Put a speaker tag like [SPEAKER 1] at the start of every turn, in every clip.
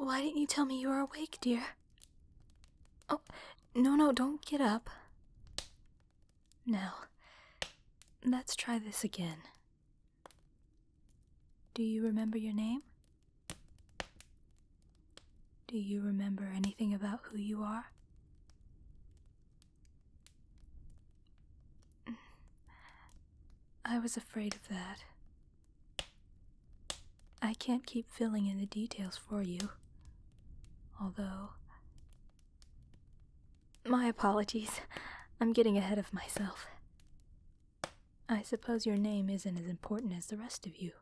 [SPEAKER 1] Why didn't you tell me you were awake, dear? Oh, no, don't get up. Now, let's try this again. Do you remember your name? Do you remember anything about who you are? I was afraid of that. I can't keep filling in the details for you. Although... My apologies. I'm getting ahead of myself. I suppose your name isn't as important as the rest of you.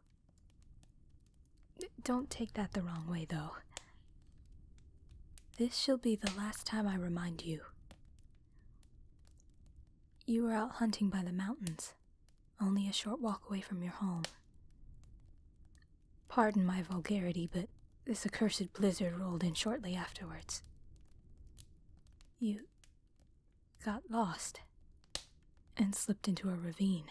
[SPEAKER 1] Don't take that the wrong way, though. This shall be the last time I remind you. You were out hunting by the mountains, only a short walk away from your home. Pardon my vulgarity, but this accursed blizzard rolled in shortly afterwards. You got lost and slipped into a ravine.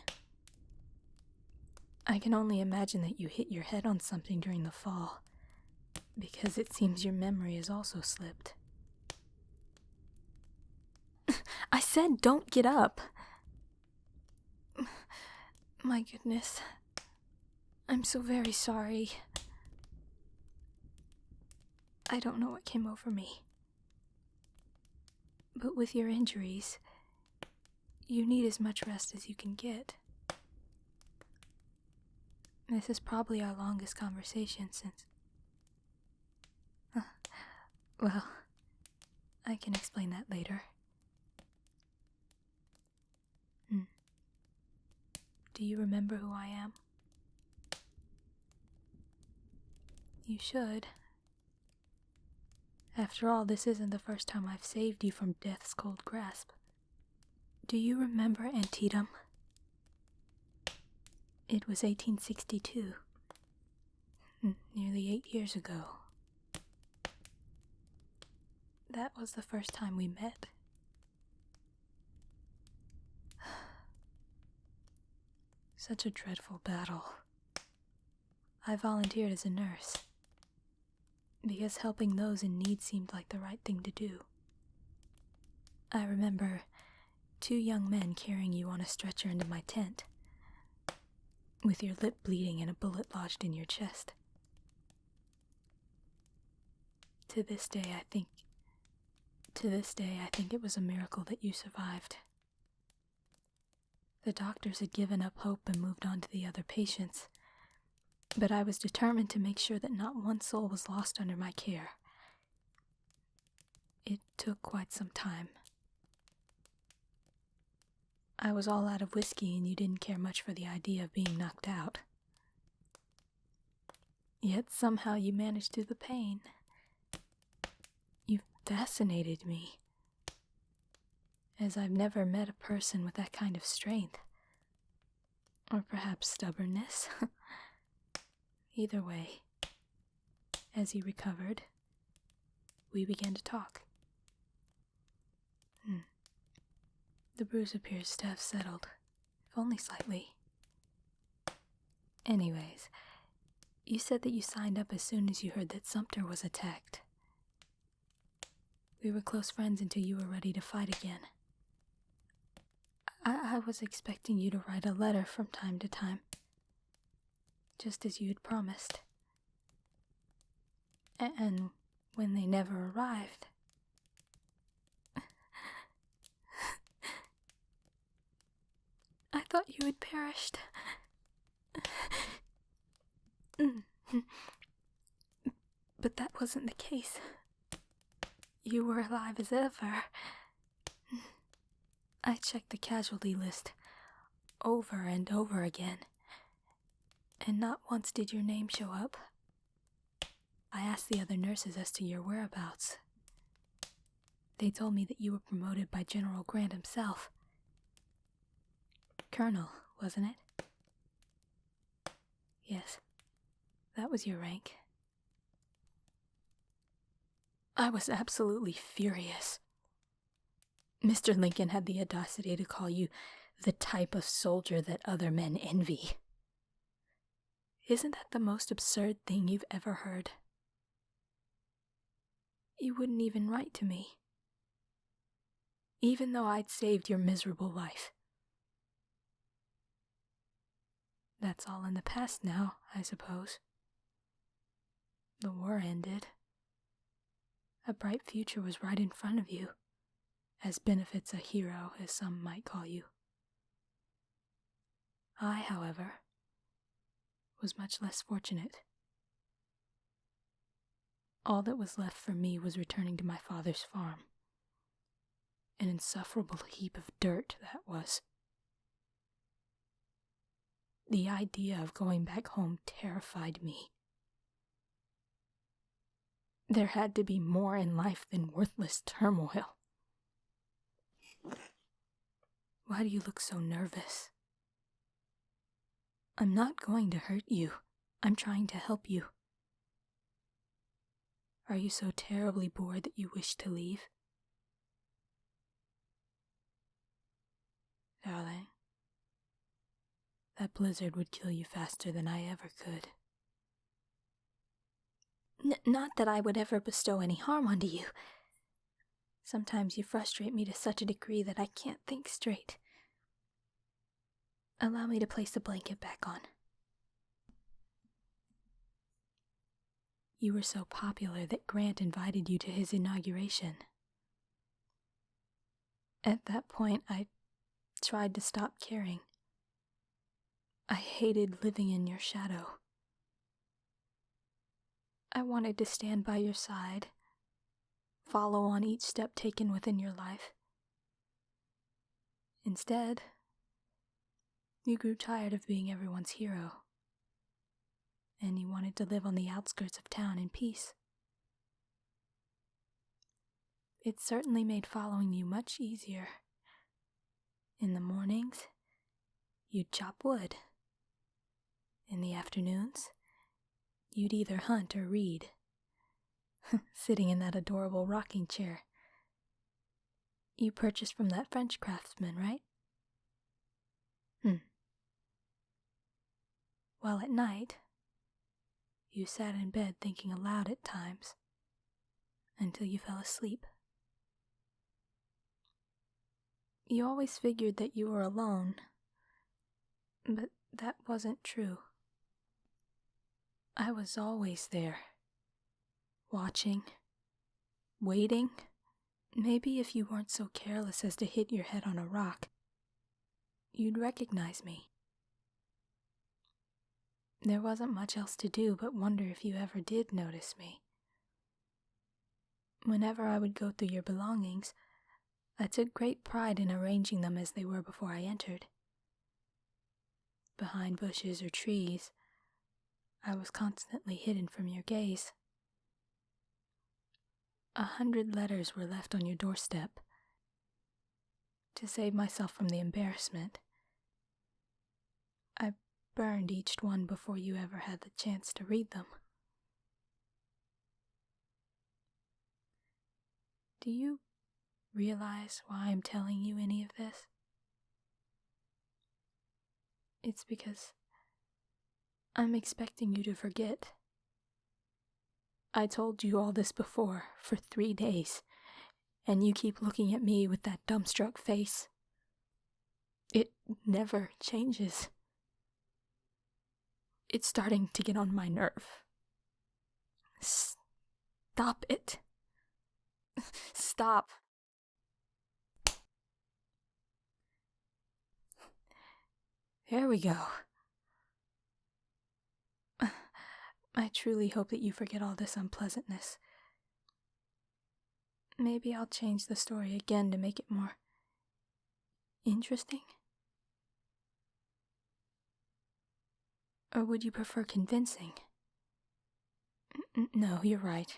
[SPEAKER 1] I can only imagine that you hit your head on something during the fall, because it seems your memory has also slipped. I said don't get up! My goodness. I'm so very sorry. I don't know what came over me. But with your injuries, you need as much rest as you can get. This is probably our longest conversation since... Well, I can explain that later. Do you remember who I am? You should. After all, this isn't the first time I've saved you from death's cold grasp. Do you remember Antietam? It was 1862. Nearly 8 years ago. That was the first time we met. Such a dreadful battle. I volunteered as a nurse, because helping those in need seemed like the right thing to do. I remember 2 young men carrying you on a stretcher into my tent, with your lip bleeding and a bullet lodged in your chest. To this day, I think it was a miracle that you survived. The doctors had given up hope and moved on to the other patients, but I was determined to make sure that not one soul was lost under my care. It took quite some time. I was all out of whiskey and you didn't care much for the idea of being knocked out. Yet somehow you managed through the pain. You fascinated me, as I've never met a person with that kind of strength. Or perhaps stubbornness. Either way, as you recovered, we began to talk. The bruise appears to have settled, if only slightly. Anyways, you said that you signed up as soon as you heard that Sumter was attacked. We were close friends until you were ready to fight again. I was expecting you to write a letter from time to time, just as you had promised. And when they never arrived, I thought you had perished. But that wasn't the case. You were alive as ever. I checked the casualty list over and over again, and not once did your name show up. I asked the other nurses as to your whereabouts. They told me that you were promoted by General Grant himself. Colonel, wasn't it? Yes, that was your rank. I was absolutely furious. Mr. Lincoln had the audacity to call you the type of soldier that other men envy. Isn't that the most absurd thing you've ever heard? you wouldn't even write to me, even though I'd saved your miserable life. That's all in the past now, I suppose. The war ended. A bright future was right in front of you, as benefits a hero, as some might call you. I, however, was much less fortunate. All that was left for me was returning to my father's farm. An insufferable heap of dirt, that was. The idea of going back home terrified me. There had to be more in life than worthless turmoil. Why do you look so nervous? I'm not going to hurt you. I'm trying to help you. Are you so terribly bored that you wish to leave? Darling, that blizzard would kill you faster than I ever could. Not that I would ever bestow any harm onto you. Sometimes you frustrate me to such a degree that I can't think straight. Allow me to place the blanket back on. You were so popular that Grant invited you to his inauguration. At that point, I tried to stop caring. I hated living in your shadow. I wanted to stand by your side, follow on each step taken within your life. Instead, you grew tired of being everyone's hero, and you wanted to live on the outskirts of town in peace. It certainly made following you much easier. In the mornings, you'd chop wood. In the afternoons, you'd either hunt or read, sitting in that adorable rocking chair you purchased from that French craftsman, right? While at night, you sat in bed thinking aloud at times, until you fell asleep. You always figured that you were alone, but that wasn't true. I was always there, watching, waiting. Maybe if you weren't so careless as to hit your head on a rock, you'd recognize me. There wasn't much else to do but wonder if you ever did notice me. Whenever I would go through your belongings, I took great pride in arranging them as they were before I entered. Behind bushes or trees, I was constantly hidden from your gaze. 100 letters were left on your doorstep. To save myself from the embarrassment, I burned each one before you ever had the chance to read them. Do you realize why I'm telling you any of this? It's because I'm expecting you to forget. I told you all this before for 3 days, and you keep looking at me with that dumbstruck face. It never changes. It's starting to get on my nerve. Stop it. Stop. There we go. I truly hope that you forget all this unpleasantness. Maybe I'll change the story again to make it more interesting? Or would you prefer convincing? No, you're right.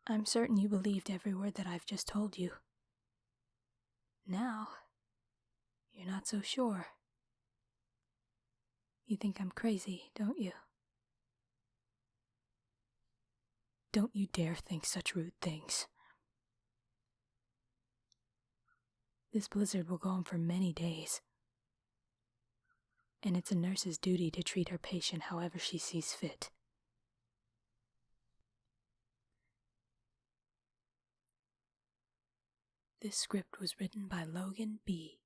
[SPEAKER 1] I'm certain you believed every word that I've just told you. Now, you're not so sure. You think I'm crazy, don't you? Don't you dare think such rude things. This blizzard will go on for many days, and it's a nurse's duty to treat her patient however she sees fit. This script was written by Logan B.